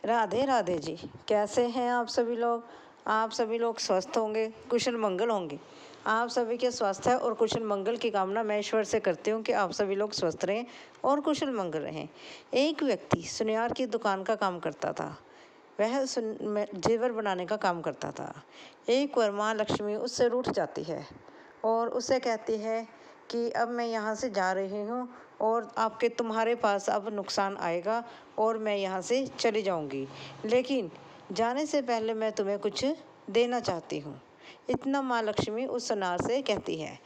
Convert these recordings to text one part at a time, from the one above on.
राधे राधे जी। कैसे हैं आप सभी लोग? आप सभी लोग स्वस्थ होंगे, कुशल मंगल होंगे। आप सभी के स्वास्थ्य और कुशल मंगल की कामना मैं ईश्वर से करती हूँ कि आप सभी लोग स्वस्थ रहें और कुशल मंगल रहें। एक व्यक्ति सुनियार की दुकान का काम करता था। वह जेवर बनाने का काम करता था। एक बार माँ लक्ष्मी उससे रूठ जाती है और उसे कहती है कि अब मैं यहाँ से जा रही हूँ और तुम्हारे पास अब नुकसान आएगा और मैं यहाँ से चली जाऊँगी, लेकिन जाने से पहले मैं तुम्हें कुछ देना चाहती हूँ। इतना माँ लक्ष्मी उस सुनार से कहती है।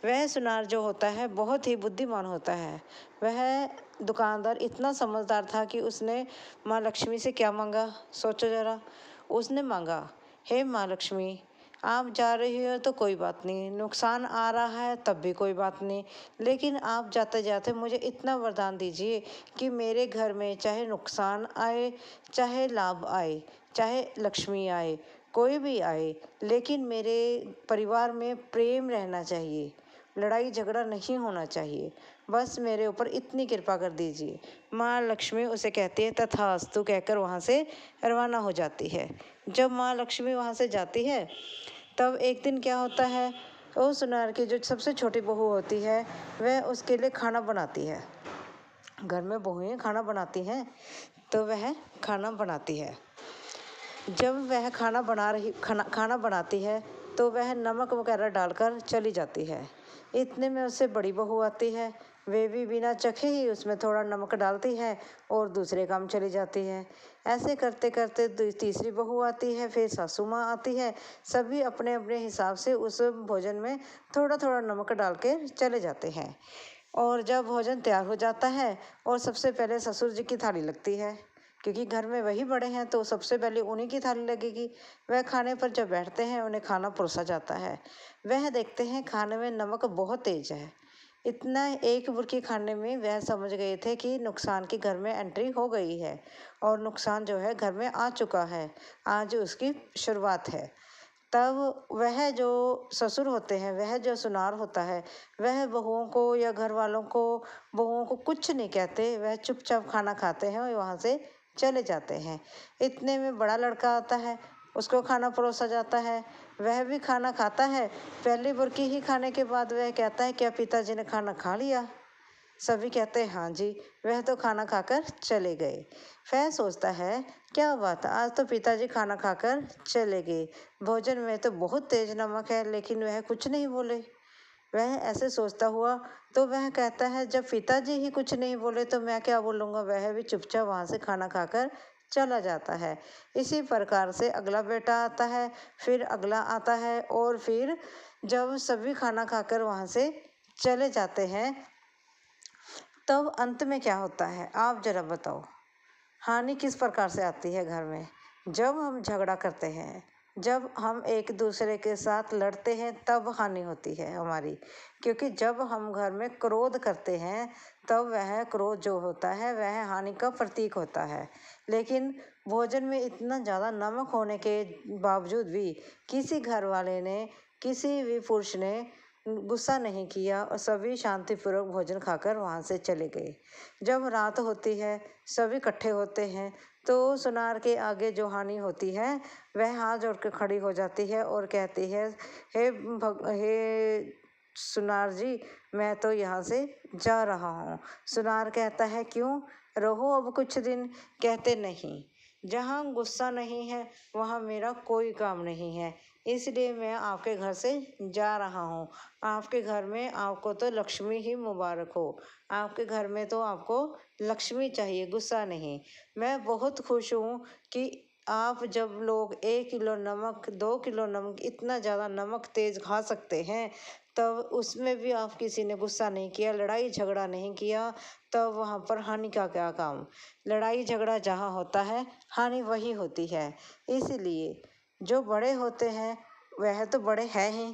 वह सुनार जो होता है बहुत ही बुद्धिमान होता है। वह दुकानदार इतना समझदार था कि उसने माँ लक्ष्मी से क्या मांगा, सोचो ज़रा। उसने मांगा, हे माँ लक्ष्मी, आप जा रही हो तो कोई बात नहीं, नुकसान आ रहा है तब भी कोई बात नहीं, लेकिन आप जाते जाते मुझे इतना वरदान दीजिए कि मेरे घर में चाहे नुकसान आए, चाहे लाभ आए, चाहे लक्ष्मी आए, कोई भी आए, लेकिन मेरे परिवार में प्रेम रहना चाहिए, लड़ाई झगड़ा नहीं होना चाहिए। बस मेरे ऊपर इतनी कृपा कर दीजिए। माँ लक्ष्मी उसे कहती है तथास्तु कहकर वहाँ से रवाना हो जाती है। जब माँ लक्ष्मी वहाँ से जाती है तब एक दिन क्या होता है, वो सुनार की जो सबसे छोटी बहू होती है वह उसके लिए खाना बनाती है। घर में बहुएं खाना बनाती हैं तो वह खाना बनाती है। जब वह खाना बनाती है तो वह नमक वगैरह डालकर चली जाती है। इतने में उससे बड़ी बहू आती है। वे भी बिना चखे ही उसमें थोड़ा नमक डालती है और दूसरे काम चली जाती है। ऐसे करते करते तीसरी बहू आती है, फिर सासू माँ आती है। सभी अपने अपने हिसाब से उस भोजन में थोड़ा थोड़ा नमक डाल के चले जाते हैं। और जब भोजन तैयार हो जाता है और सबसे पहले ससुर जी की थाली लगती है, क्योंकि घर में वही बड़े हैं तो सबसे पहले उन्हीं की थाली लगेगी। वह खाने पर जब बैठते हैं उन्हें खाना परोसा जाता है। वह देखते हैं खाने में नमक बहुत तेज है। इतना एक बुर्की खाने में वह समझ गए थे कि नुकसान के घर में एंट्री हो गई है और नुकसान जो है घर में आ चुका है। आज उसकी शुरुआत है। तब वह जो ससुर होते हैं, वह जो सुनार होता है, वह बहुओं को या घर वालों को, बहुओं को कुछ नहीं कहते। वह चुपचाप खाना खाते हैं और वहाँ से चले जाते हैं। इतने में बड़ा लड़का आता है, उसको खाना परोसा जाता है। वह भी खाना खाता है। पहली बुर्की ही खाने के बाद वह कहता है, क्या पिताजी ने खाना खा लिया? सभी कहते हैं हाँ जी। वह तो खाना खाकर चले गए। वह सोचता है, क्या बात, आज तो पिताजी खाना खाकर चले गए। भोजन में तो बहुत तेज नमक है, लेकिन वह कुछ नहीं बोले। वह ऐसे सोचता हुआ तो वह कहता है, जब पिताजी ही कुछ नहीं बोले तो मैं क्या बोलूँगा। वह भी चुपचाप वहाँ से खाना खाकर चला जाता है। इसी प्रकार से अगला बेटा आता है, फिर अगला आता है, और फिर जब सभी खाना खाकर वहाँ से चले जाते हैं तब अंत में क्या होता है, आप जरा बताओ। हानि किस प्रकार से आती है घर में? जब हम झगड़ा करते हैं, जब हम एक दूसरे के साथ लड़ते हैं, तब हानि होती है हमारी। क्योंकि जब हम घर में क्रोध करते हैं तब वह क्रोध जो होता है वह हानि का प्रतीक होता है। लेकिन भोजन में इतना ज़्यादा नमक होने के बावजूद भी किसी घर वाले ने, किसी भी पुरुष ने गुस्सा नहीं किया और सभी शांतिपूर्वक भोजन खाकर वहाँ से चले गए। जब रात होती है, सभी इकट्ठे होते हैं, तो सुनार के आगे जो हानि होती है वह हाथ जोड़ के खड़ी हो जाती है और कहती है, हे सुनार जी, मैं तो यहाँ से जा रहा हूँ। सुनार कहता है, क्यों? रहो अब कुछ दिन। कहते नहीं, जहाँ गुस्सा नहीं है वहाँ मेरा कोई काम नहीं है, इसलिए मैं आपके घर से जा रहा हूँ। आपके घर में आपको तो लक्ष्मी ही मुबारक हो। आपके घर में तो आपको लक्ष्मी चाहिए, गुस्सा नहीं। मैं बहुत खुश हूँ कि आप जब लोग 1 किलो नमक, 2 किलो नमक, इतना ज़्यादा नमक तेज़ खा सकते हैं, तब उसमें भी आप किसी ने गुस्सा नहीं किया, लड़ाई झगड़ा नहीं किया, तब वहाँ पर हानि का क्या काम? लड़ाई झगड़ा जहाँ होता है हानि वही होती है। इसलिए जो बड़े होते हैं वह तो बड़े हैं ही,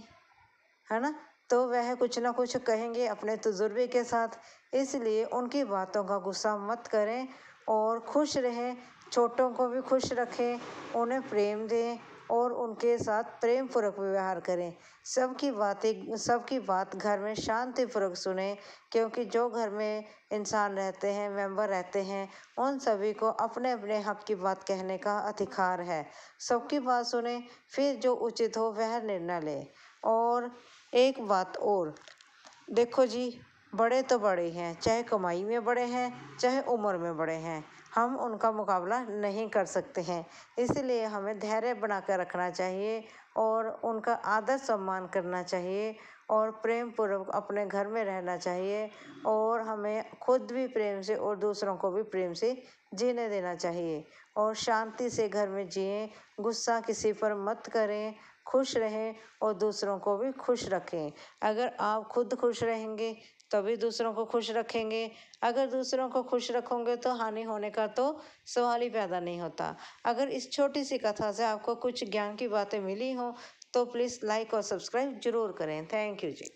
है ना, तो वह कुछ ना कुछ कहेंगे अपने तजुर्बे के साथ। इसलिए उनकी बातों का गुस्सा मत करें और खुश रहें। छोटों को भी खुश रखें, उन्हें प्रेम दें और उनके साथ प्रेम पूर्वक व्यवहार करें। सबकी बात घर में शांतिपूर्वक सुने, क्योंकि जो घर में इंसान रहते हैं, मेंबर रहते हैं, उन सभी को अपने अपने हक की बात कहने का अधिकार है। सबकी बात सुने, फिर जो उचित हो वह निर्णय लें। और एक बात और, देखो जी, बड़े तो बड़े हैं, चाहे कमाई में बड़े हैं, चाहे उम्र में बड़े हैं, हम उनका मुकाबला नहीं कर सकते हैं। इसलिए हमें धैर्य बना कर रखना चाहिए और उनका आदर सम्मान करना चाहिए और प्रेम पूर्वक अपने घर में रहना चाहिए और हमें खुद भी प्रेम से और दूसरों को भी प्रेम से जीने देना चाहिए और शांति से घर में जिएं, गुस्सा किसी पर मत करें, खुश रहें और दूसरों को भी खुश रखें। अगर आप खुद खुश रहेंगे तभी दूसरों को खुश रखेंगे। अगर दूसरों को खुश रखोगे तो हानि होने का तो सवाल ही पैदा नहीं होता। अगर इस छोटी सी कथा से आपको कुछ ज्ञान की बातें मिली हों तो प्लीज़ लाइक और सब्सक्राइब जरूर करें। Thank you ji.